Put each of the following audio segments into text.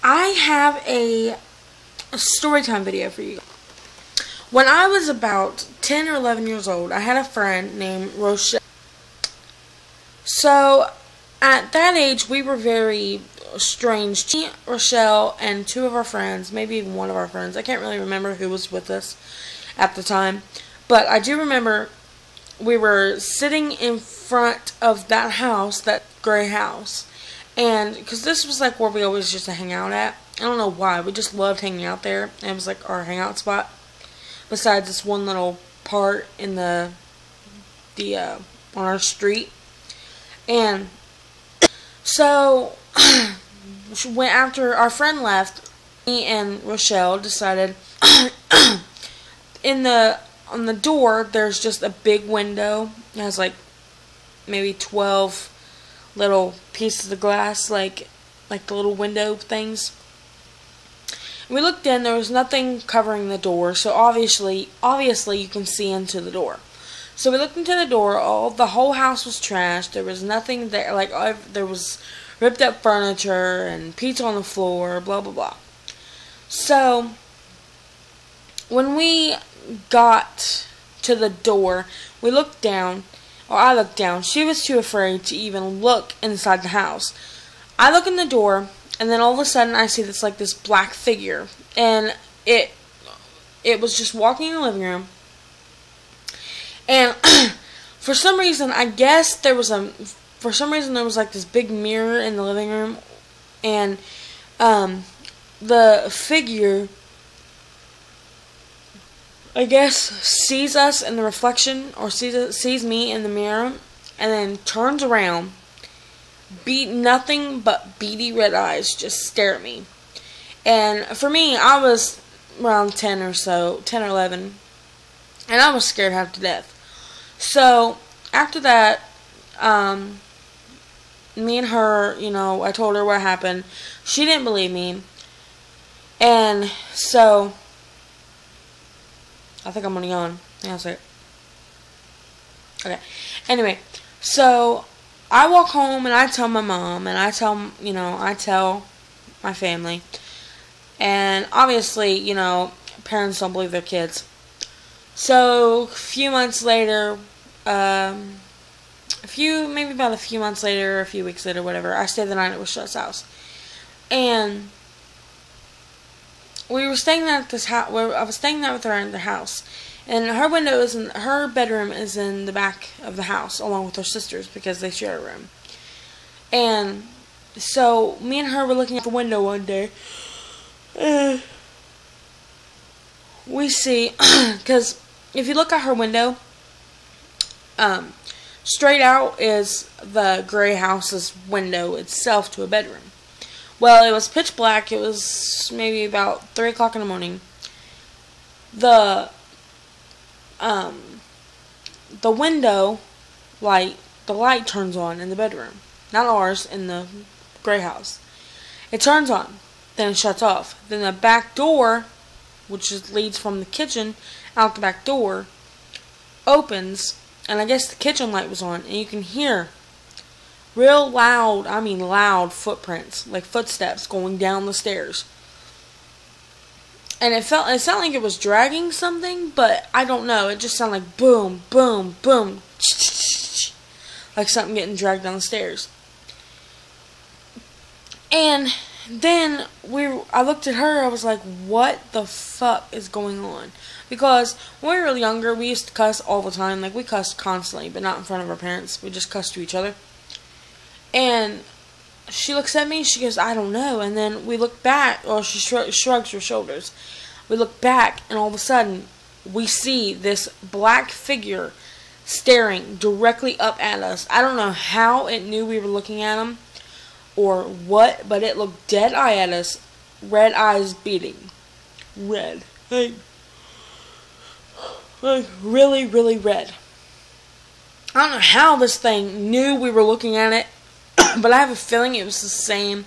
I have a story time video for you. When I was about 10 or 11 years old, I had a friend named Rochelle. So, at that age, we were very strange. Me, Rochelle, and two of our friends, maybe even one of our friends, I can't really remember who was with us at the time, but I do remember we were sitting in front of that house, that gray house, and because this was like where we always used to hang out at. I don't know why, we just loved hanging out there, and it was like our hangout spot, besides this one little part in the on our street. And so when after our friend left, me and Rochelle decided on the door there's just a big window. It has like maybe 12 little pieces of glass, like the little window things. We looked in, there was nothing covering the door, so obviously you can see into the door. So we looked into the door, the whole house was trashed, there was nothing there, like there was ripped up furniture and pizza on the floor, blah blah blah. So when we got to the door, we looked down, or I looked down. She was too afraid to even look inside the house. I look in the door, and then all of a sudden I see this black figure, and it was just walking in the living room. And for some reason, I guess there was like this big mirror in the living room, and the figure, I guess, sees us in the reflection, or sees me in the mirror, and then turns around, nothing but beady red eyes just stare at me. And for me, I was around 10 or 11, and I was scared half to death. So after that, me and her, I told her what happened. She didn't believe me, and so I think I'm gonna yawn. Yeah, I'll say it. Okay. Anyway, so I walk home and I tell my mom, and I tell my family, and obviously, parents don't believe their kids. So a few months later, maybe about a few months later, or a few weeks later, whatever, I stayed the night at Rochelle's house, and we were staying there at this house. I was staying there with her in the house, and her bedroom is in the back of the house, along with her sisters, because they share a room. And so me and her were looking out the window one day. We see, because if you look out her window, straight out is the gray house's window itself to a bedroom. Well, it was pitch black. It was maybe about 3 o'clock in the morning. The window light, the light turns on in the bedroom. Not ours, in the gray house. It turns on, then it shuts off. Then the back door, which leads from the kitchen out the back door, opens, and I guess the kitchen light was on, and you can hear real loud, I mean loud footprints, like footsteps going down the stairs. And it sounded like it was dragging something, but I don't know, it just sounded like boom, boom, boom, like something getting dragged down the stairs. And then I looked at her, I was like, what the fuck is going on? Because when we were younger, we used to cuss all the time. Like, we cussed constantly, but not in front of our parents. We just cussed to each other. And she looks at me, she goes, I don't know. And then we look back, or she shrugs her shoulders. We look back, and all of a sudden, we see this black figure staring directly up at us. I don't know how it knew we were looking at him, or what, but it looked dead eye at us, red eyes beating. Red. Like really, really red. I don't know how this thing knew we were looking at it, but I have a feeling it was the same.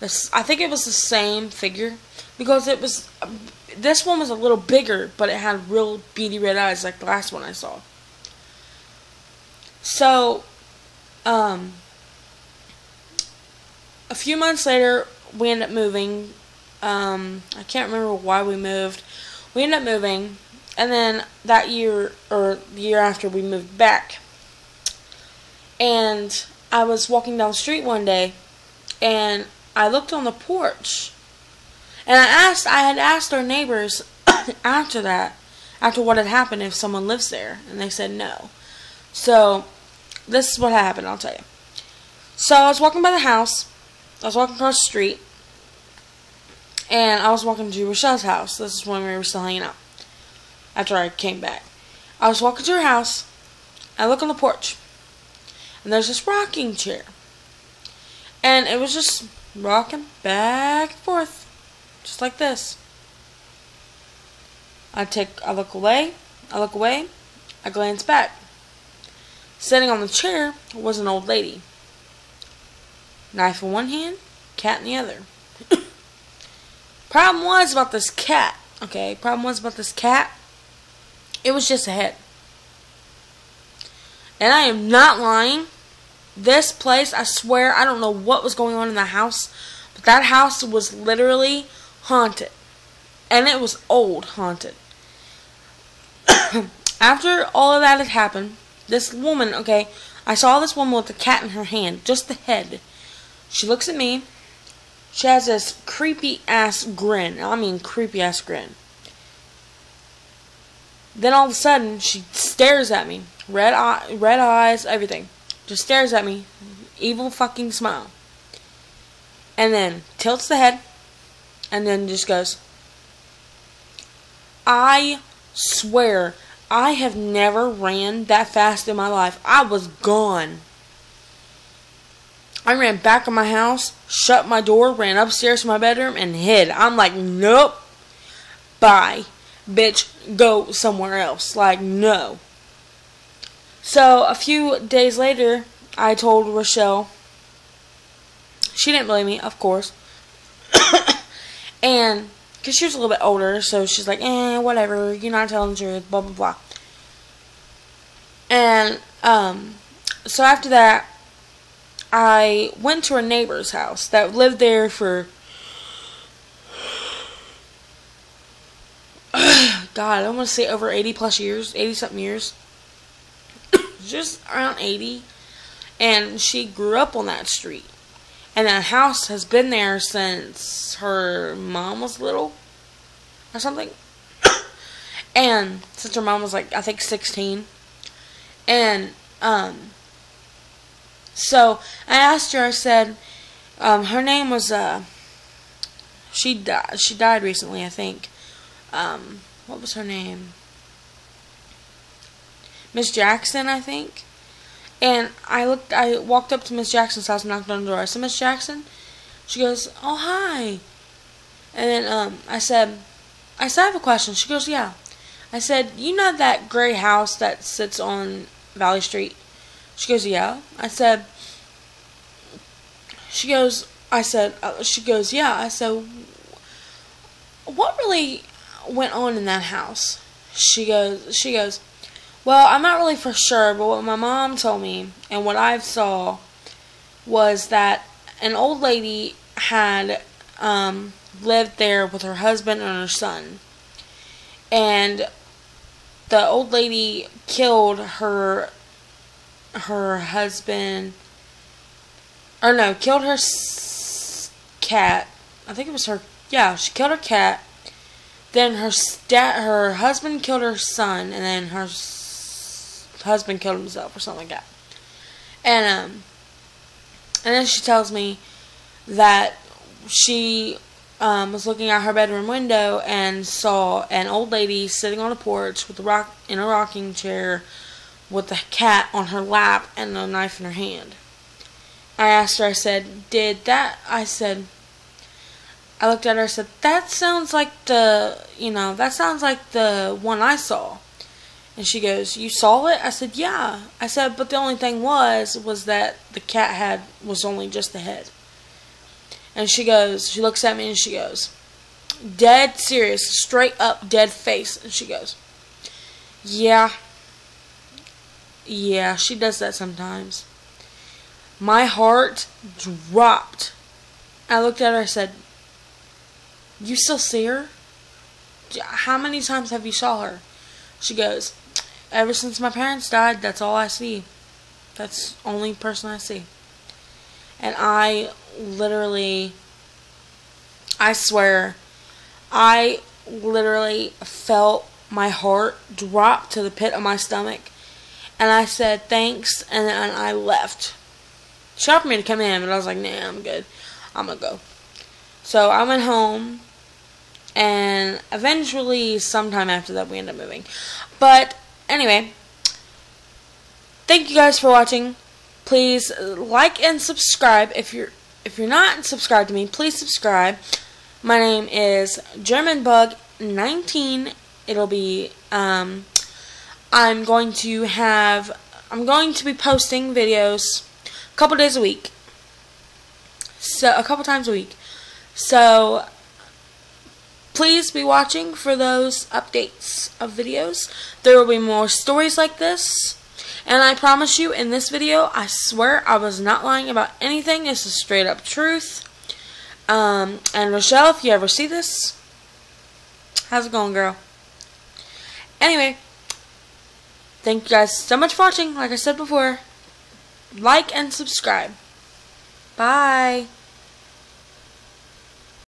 I think it was the same figure, because this one was a little bigger, but it had real beady red eyes like the last one I saw. So, a few months later, we ended up moving. I can't remember why we moved. We ended up moving, and then that year, or the year after, we moved back. And I was walking down the street one day, and I looked on the porch, and I had asked our neighbors after that, after what had happened, if someone lives there, and they said no. So, this is what happened, I'll tell you. So, I was walking by the house, I was walking across the street, and I was walking to Rochelle's house. This is when we were still hanging out, after I came back. I was walking to her house, I look on the porch, and there's this rocking chair. And it was just rocking back and forth, just like this. I look away, I glance back. Sitting on the chair was an old lady. Knife in one hand, cat in the other. Problem was about this cat, it was just a head. And I am not lying. This place, I swear, I don't know what was going on in the house, but that house was literally haunted. And it was old haunted. After all of that had happened, this woman, I saw this woman with a cat in her hand, just the head. She looks at me. She has this creepy ass grin. I mean, creepy ass grin. Then all of a sudden, she stares at me. Red eyes, everything. Just stares at me. Evil fucking smile. And then tilts the head. And then just goes, I swear, I have never ran that fast in my life. I was gone. I ran back in my house, shut my door, ran upstairs to my bedroom, and hid. I'm like, nope. Bye. Bitch, go somewhere else. Like, no. So, a few days later, I told Rochelle. She didn't believe me, of course. And, because she was a little bit older, so she's like, whatever, you're not telling the truth, blah, blah, blah. And, so after that, I went to a neighbor's house that lived there for, God, I want to say over 80 plus years, 80 something years. Just around 80. And she grew up on that street. And that house has been there since her mom was little. Or something. And since her mom was like, I think 16. And, so I asked her, I said, her name was, she died recently, I think. What was her name? Miss Jackson, I think. And I walked up to Miss Jackson's house and knocked on the door. I said, Miss Jackson? She goes, oh, hi. And then, I said, I have a question. She goes, yeah. I said, you know that gray house that sits on Valley Street? She goes, yeah. I said, she goes, yeah. I said, what really went on in that house? She goes, well, I'm not really for sure, but what my mom told me and what I saw was that an old lady had lived there with her husband and her son. And the old lady killed her husband, or no, killed her cat. I think it was her. Yeah, she killed her cat. Then her husband killed her son, and then her husband killed himself or something like that. And then she tells me that she was looking out her bedroom window and saw an old lady sitting on a porch with in a rocking chair with a cat on her lap and a knife in her hand. I asked her, I said, I looked at her, I said, that sounds like the one I saw. And she goes, you saw it? I said, yeah. I said, but the only thing was that the cat was only just the head. And she looks at me and she goes, dead serious, straight up dead face. And she goes, yeah, she does that sometimes. My heart dropped. I looked at her, I said, "You still see her? How many times have you saw her?" She goes, "Ever since my parents died, that's all I see. That's the only person I see." And I literally, I swear, I literally felt my heart drop to the pit of my stomach. And I said, "Thanks," and then I left. She offered me to come in, but I was like, "Nah, I'm good. I'm gonna go." So I went home, and eventually, sometime after that, we ended up moving. But anyway, thank you guys for watching. Please like and subscribe. If you're not subscribed to me, please subscribe. My name is GermanBug19. It'll be I'm going to be posting videos a couple days a week. So a couple times a week. So please be watching for those updates of videos. There will be more stories like this. And I promise you, in this video, I swear I was not lying about anything. This is straight up truth. And Rochelle, if you ever see this, how's it going, girl? Anyway, thank you guys so much for watching. Like I said before, like and subscribe. Bye.